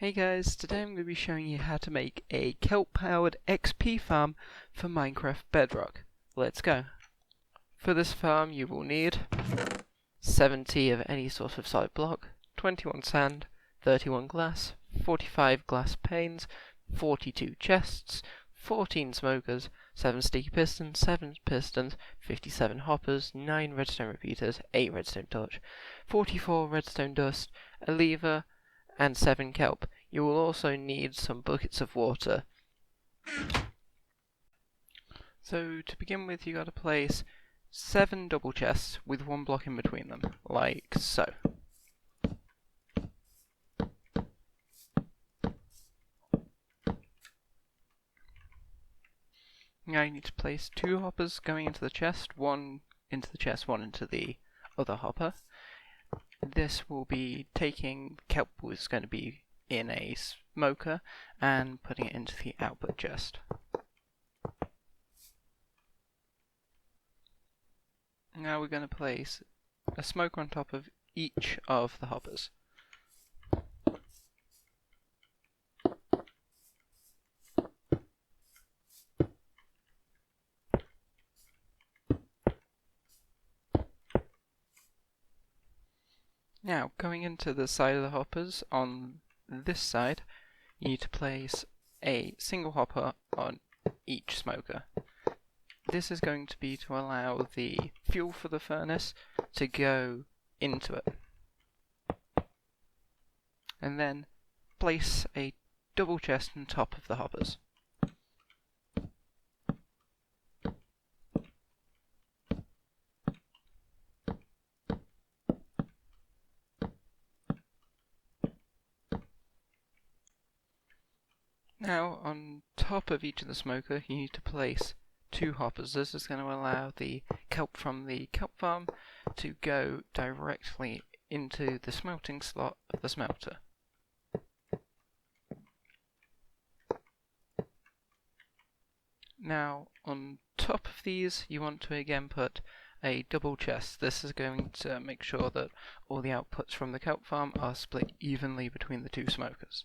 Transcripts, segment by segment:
Hey guys, today I'm going to be showing you how to make a kelp-powered XP farm for Minecraft Bedrock. Let's go. For this farm you will need 70 of any sort of solid block, 21 sand, 31 glass, 45 glass panes, 42 chests, 14 smokers, 7 sticky pistons, 7 pistons, 57 hoppers, 9 redstone repeaters, 8 redstone torch, 44 redstone dust, a lever, and 7 kelp. You will also need some buckets of water. So to begin with, you got to place 7 double chests with 1 block in between them, like so. Now you need to place 2 hoppers going into the chest, 1 into the chest, 1 into the other hopper. This will be taking kelp, which is going to be in a smoker, and putting it into the output chest. Now we're going to place a smoker on top of each of the hoppers. Now, going into the side of the hoppers, on this side, you need to place a single hopper on each smoker. This is going to be to allow the fuel for the furnace to go into it. And then place a double chest on top of the hoppers. Now, on top of each of the smoker, you need to place 2 hoppers. This is going to allow the kelp from the kelp farm to go directly into the smelting slot of the smelter. Now, on top of these, you want to again put a double chest. This is going to make sure that all the outputs from the kelp farm are split evenly between the 2 smokers.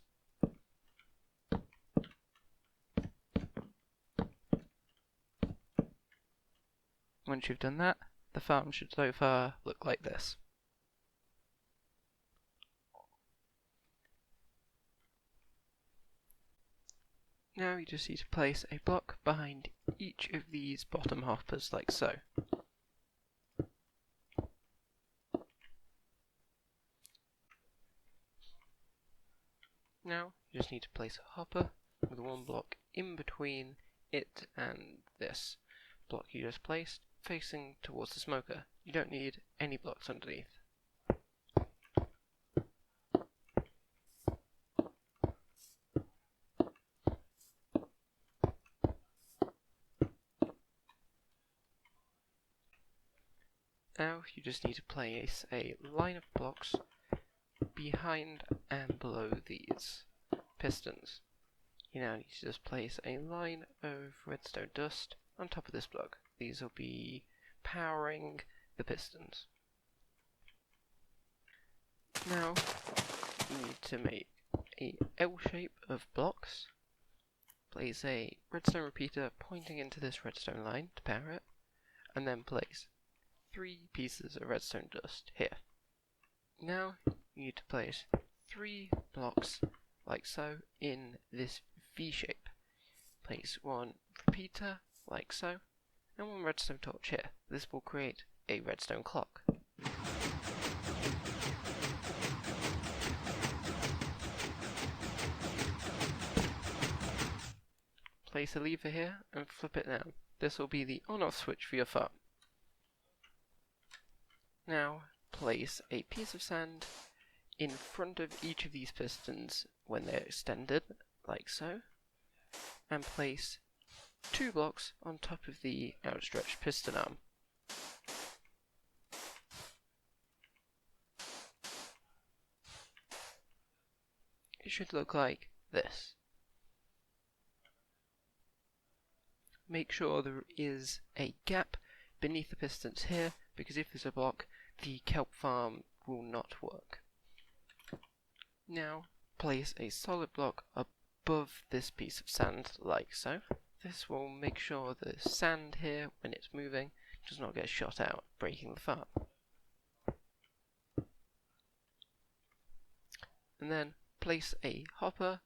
Once you've done that, the farm should so far look like this. Now you just need to place a block behind each of these bottom hoppers, like so. Now you just need to place a hopper with 1 block in between it and this block you just placed, facing towards the smoker. You don't need any blocks underneath. Now you just need to place a line of blocks behind and below these pistons. You now need to just place a line of redstone dust on top of this block. These will be powering the pistons. Now you need to make a L shape of blocks. Place a redstone repeater pointing into this redstone line to power it, and then place 3 pieces of redstone dust here. Now you need to place 3 blocks like so in this V shape. Place 1 repeater like so, and 1 redstone torch here. This will create a redstone clock. Place a lever here and flip it down. This will be the on-off switch for your farm. Now place a piece of sand in front of each of these pistons when they're extended, like so, and place 2 blocks on top of the outstretched piston arm. It should look like this. Make sure there is a gap beneath the pistons here, because if there's a block, the kelp farm will not work. Now place a solid block above this piece of sand, like so. This will make sure the sand here, when it's moving, does not get shot out, breaking the farm. And then place a hopper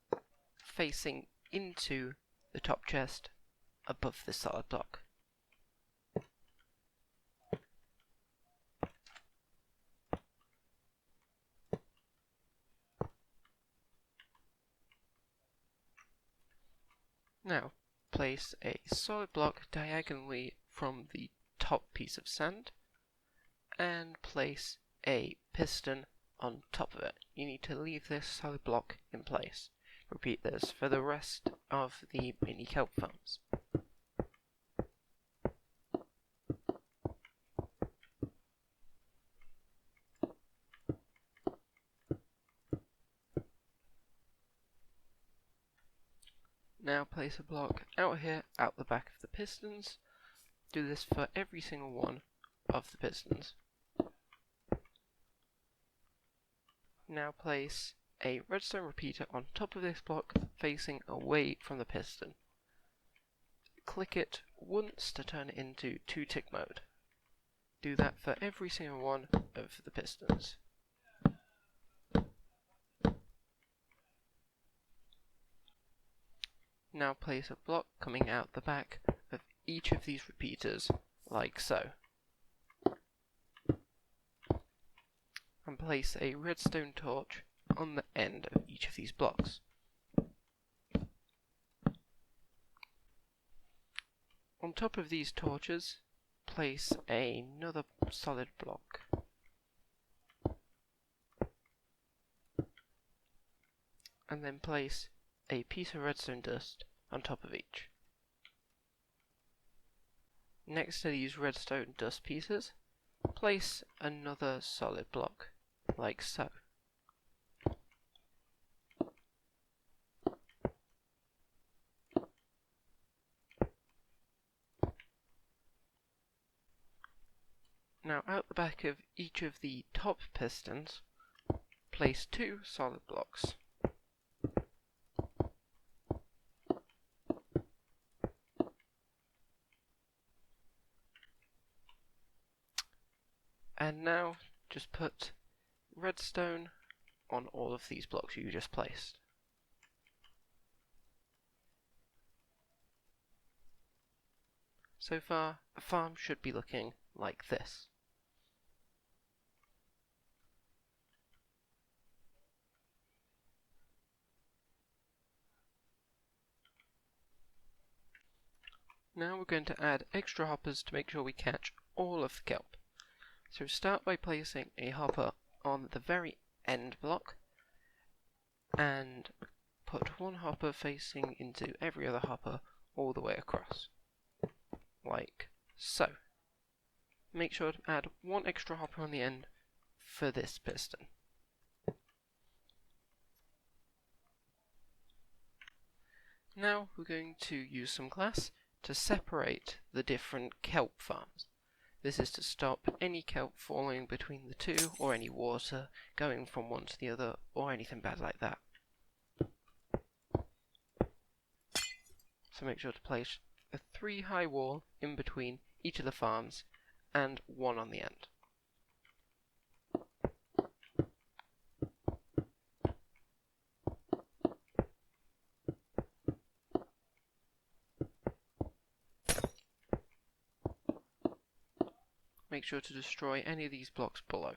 facing into the top chest above the solid block. Now, place a solid block diagonally from the top piece of sand, and place a piston on top of it. You need to leave this solid block in place. Repeat this for the rest of the mini kelp farms. Now place a block out here, out the back of the pistons. Do this for every single one of the pistons. Now place a redstone repeater on top of this block facing away from the piston. Click it once to turn it into 2-tick mode. Do that for every single one of the pistons. Now place a block coming out the back of each of these repeaters, like so. And place a redstone torch on the end of each of these blocks. On top of these torches, place another solid block. And then place a piece of redstone dust on top of each. Next to these redstone dust pieces, place another solid block, like so. Now out the back of each of the top pistons, place 2 solid blocks. And now just put redstone on all of these blocks you just placed. So far, the farm should be looking like this. Now we're going to add extra hoppers to make sure we catch all of the kelp. So start by placing a hopper on the very end block, and put one hopper facing into every other hopper all the way across, like so. Make sure to add one extra hopper on the end for this piston. Now we're going to use some glass to separate the different kelp farms. This is to stop any kelp falling between the two, or any water going from one to the other, or anything bad like that. So make sure to place a 3-high wall in between each of the farms, and one on the end. Make sure to destroy any of these blocks below.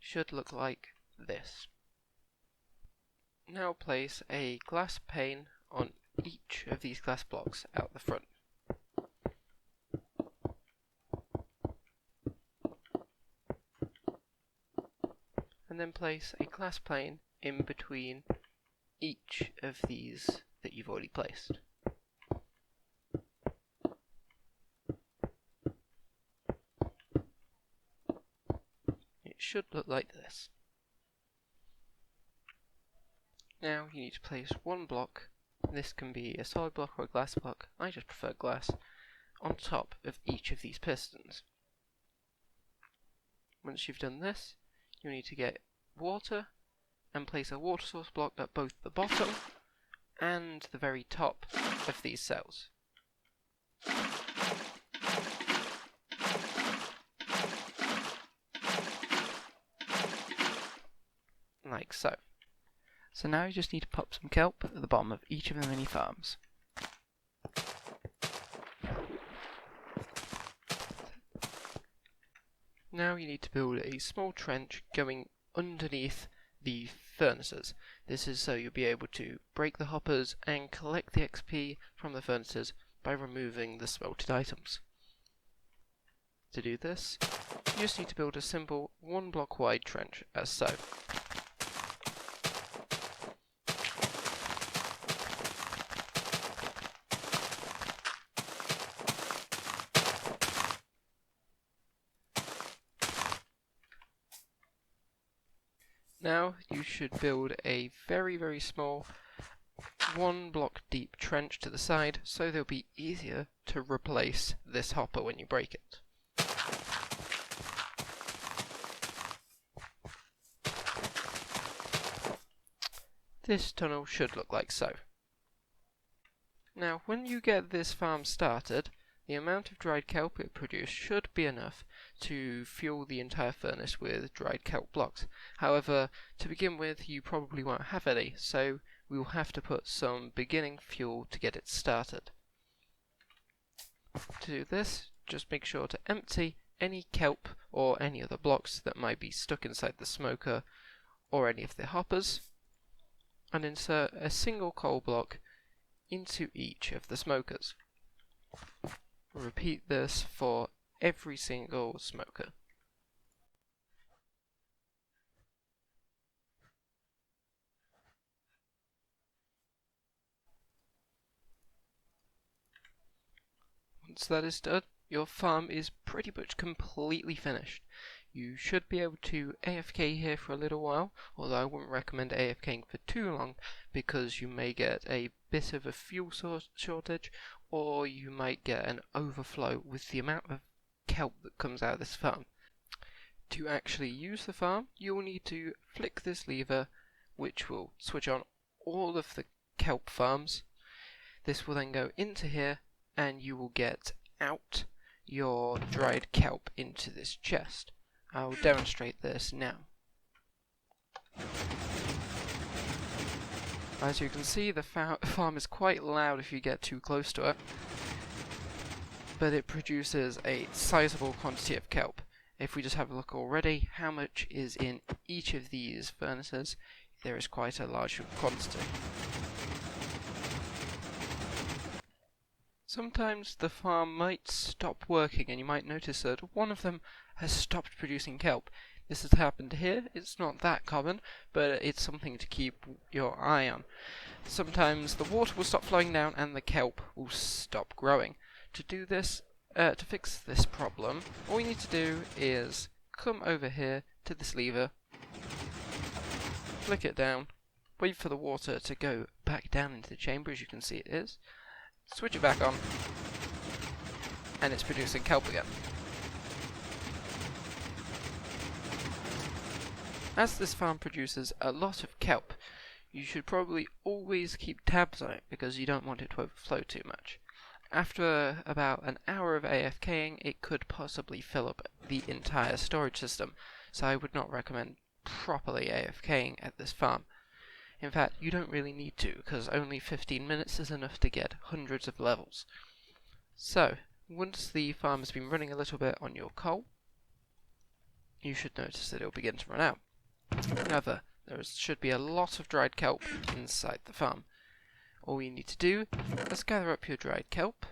Should look like this. Now place a glass pane on each of these glass blocks out the front. And then place a glass pane in between each of these that you've already placed. It should look like this. Now you need to place one block, this can be a solid block or a glass block, I just prefer glass, on top of each of these pistons. Once you've done this, you need to get water and place a water source block at both the bottom and the very top of these cells. Like so. So now you just need to pop some kelp at the bottom of each of the mini farms. Now you need to build a small trench going underneath the furnaces. This is so you'll be able to break the hoppers and collect the XP from the furnaces by removing the smelted items. To do this, you just need to build a simple 1 block wide trench as so. Now you should build a very small 1 block deep trench to the side so they'll be easier to replace this hopper when you break it. This tunnel should look like so. Now when you get this farm started, the amount of dried kelp it produces should be enough to fuel the entire furnace with dried kelp blocks. However, to begin with, you probably won't have any, so we will have to put some beginning fuel to get it started. To do this, just make sure to empty any kelp or any other blocks that might be stuck inside the smoker or any of the hoppers, and insert a single coal block into each of the smokers. Repeat this for every single smoker. Once that is done, your farm is pretty much completely finished. You should be able to AFK here for a little while, although I wouldn't recommend AFKing for too long because you may get a bit of a fuel source shortage, or you might get an overflow with the amount of kelp that comes out of this farm. To actually use the farm, you will need to flick this lever, which will switch on all of the kelp farms. This will then go into here, and you will get out your dried kelp into this chest. I'll demonstrate this now. As you can see, the farm is quite loud if you get too close to it, but it produces a sizable quantity of kelp. If we just have a look already, how much is in each of these furnaces, there is quite a large quantity. Sometimes the farm might stop working and you might notice that one of them has stopped producing kelp. This has happened here. It's not that common, but it's something to keep your eye on. Sometimes the water will stop flowing down and the kelp will stop growing. To do this, to fix this problem, all you need to do is come over here to this lever, flick it down, wait for the water to go back down into the chamber, as you can see it is, switch it back on, and it's producing kelp again. As this farm produces a lot of kelp, you should probably always keep tabs on it because you don't want it to overflow too much. After about an hour of AFKing, it could possibly fill up the entire storage system, so I would not recommend properly AFKing at this farm. In fact, you don't really need to, because only 15 minutes is enough to get hundreds of levels. So, once the farm has been running a little bit on your coal, you should notice that it will begin to run out. However, there should be a lot of dried kelp inside the farm. All you need to do is gather up your dried kelp,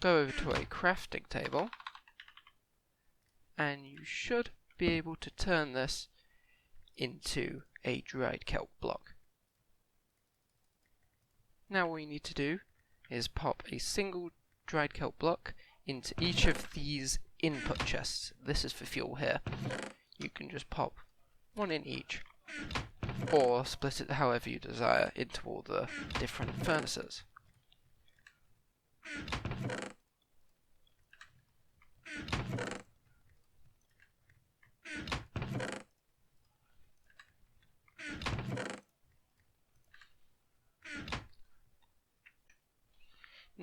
go over to a crafting table, and you should be able to turn this into a dried kelp block. Now all you need to do is pop a single dried kelp block into each of these input chests. This is for fuel here. You can just pop one in each, or split it however you desire into all the different furnaces.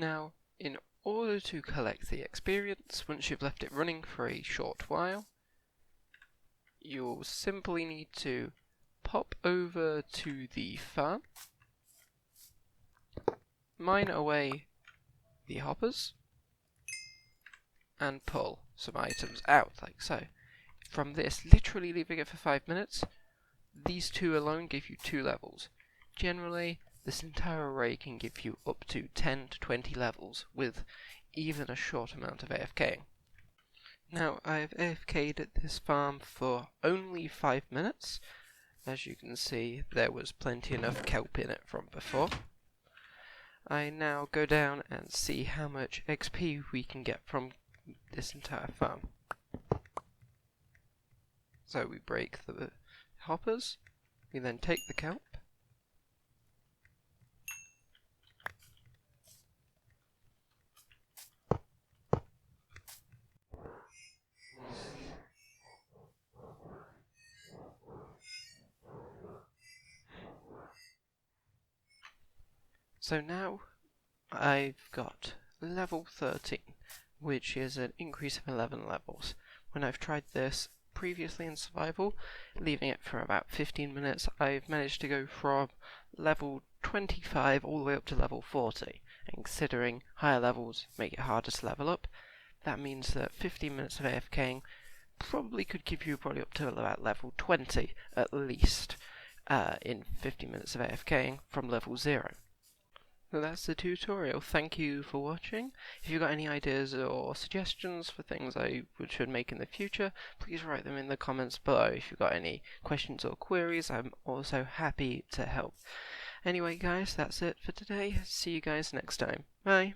Now, in order to collect the experience, once you've left it running for a short while, you'll simply need to pop over to the farm, mine away the hoppers, and pull some items out, like so. From this, literally leaving it for 5 minutes, these two alone give you 2 levels. Generally, this entire array can give you up to 10 to 20 levels, with even a short amount of AFKing. Now, I've AFK'd at this farm for only 5 minutes. As you can see, there was plenty enough kelp in it from before. I now go down and see how much XP we can get from this entire farm. So we break the hoppers, we then take the kelp, so now I've got level 13, which is an increase of 11 levels. When I've tried this previously in survival, leaving it for about 15 minutes, I've managed to go from level 25 all the way up to level 40. And considering higher levels make it harder to level up, that means that 15 minutes of AFKing probably could give you probably up to about level 20 at least in 15 minutes of AFKing from level 0. So that's the tutorial. Thank you for watching. If you've got any ideas or suggestions for things I should make in the future, please write them in the comments below. If you've got any questions or queries, I'm also happy to help. Anyway guys, that's it for today. See you guys next time. Bye.